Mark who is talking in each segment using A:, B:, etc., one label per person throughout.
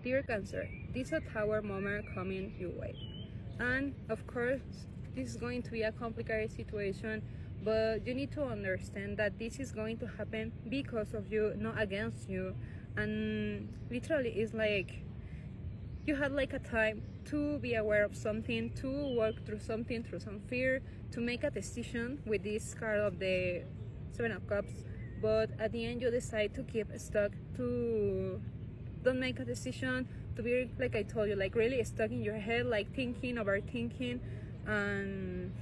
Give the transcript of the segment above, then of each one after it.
A: Dear Cancer, this is a tower moment coming your way. And of course, this is going to be a complicated situation, but you need to understand that this is going to happen because of you, not against you. And literally, it's like you had like a time to be aware of something, to work through something, through some fear, to make a decision with this card of the Seven of Cups. But at the end, you decide to keep stuck, to don't make a decision, to be, like I told you, like really stuck in your head, like thinking, overthinking, and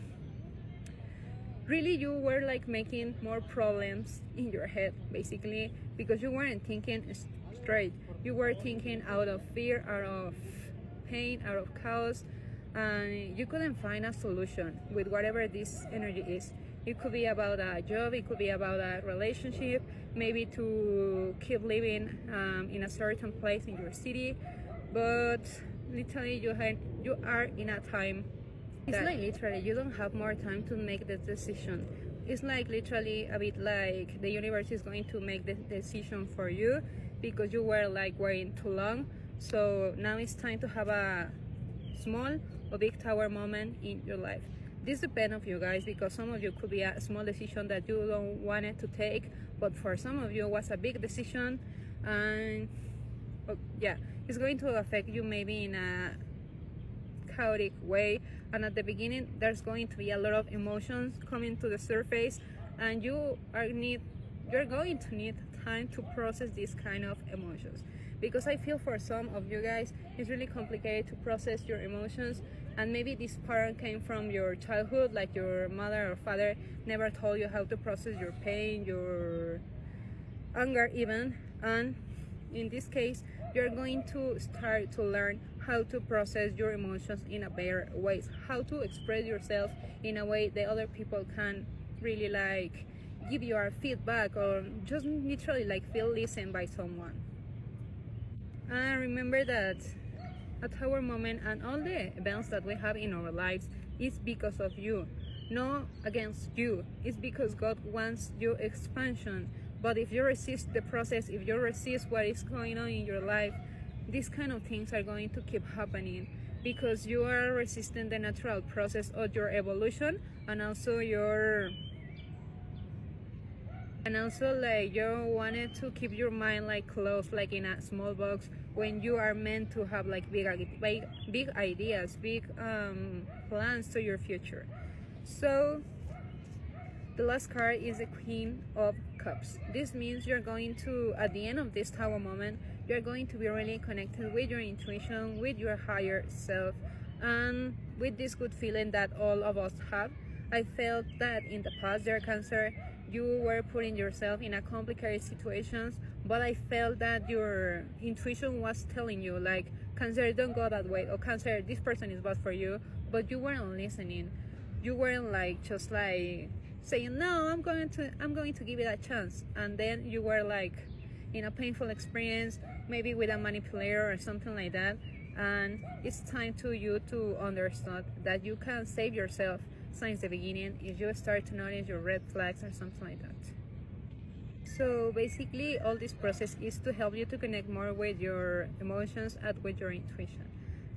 A: really you were like making more problems in your head basically, because you weren't thinking straight. You were thinking out of fear, out of pain, out of chaos, and you couldn't find a solution with whatever this energy is. It could be about a job, it could be about a relationship, maybe to keep living in a certain place in your city, but literally you are in a time. It's like literally you don't have more time to make the decision. It's like literally a bit like the universe is going to make the decision for you because you were like waiting too long. So now it's time to have a small or big tower moment in your life. This depends on you guys, because some of you could be a small decision that you don't want it to take, but for some of you it was a big decision, and yeah, it's going to affect you maybe in a chaotic way. And at the beginning there's going to be a lot of emotions coming to the surface, and you're going to need time to process these kind of emotions, because I feel for some of you guys it's really complicated to process your emotions, and maybe this pattern came from your childhood, like your mother or father never told you how to process your pain, your anger even. And in this case you're going to start to learn how to process your emotions in a better ways, how to express yourself in a way that other people can really like give you a feedback, or just literally like feel listened by someone. And remember that a tower moment and all the events that we have in our lives is because of you, not against you. It's because God wants your expansion. But if you resist the process, if you resist what is going on in your life, these kind of things are going to keep happening, because you are resisting the natural process of your evolution, and also like you wanted to keep your mind like closed, like in a small box, when you are meant to have like big ideas, big plans to your future. So the last card is the Queen of Cups. This means you're going to, at the end of this tower moment, you're going to be really connected with your intuition, with your higher self, and with this good feeling that all of us have. I felt that in the past, dear Cancer, you were putting yourself in a complicated situations, but I felt that your intuition was telling you like, Cancer, don't go that way, or Cancer, this person is bad for you, but you weren't listening. You weren't like just like saying, no, I'm going to give it a chance, and then you were like in a painful experience, maybe with a manipulator or something like that. And it's time to you to understand that you can save yourself since the beginning if you start to notice your red flags or something like that. So basically all this process is to help you to connect more with your emotions and with your intuition.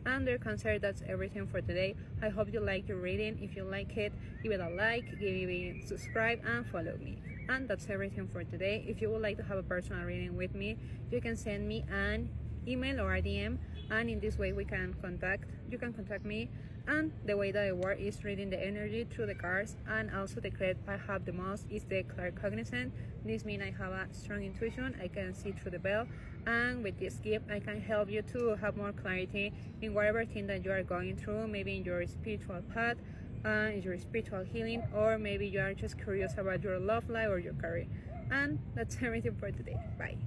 A: And dear Cancer, that's everything for today. I hope you like your reading. If you like it, give it a like, give it a subscribe, and follow me. And that's everything for today. If you would like to have a personal reading with me, you can send me an email or a DM, and in this way you can contact me. And the way that I work is reading the energy through the cards, and also the card I have the most is the claircognizant. This means I have a strong intuition, I can see through the veil, and with this gift I can help you to have more clarity in whatever thing that you are going through, maybe in your spiritual path, in your spiritual healing, or maybe you are just curious about your love life or your career. And that's everything for today. Bye.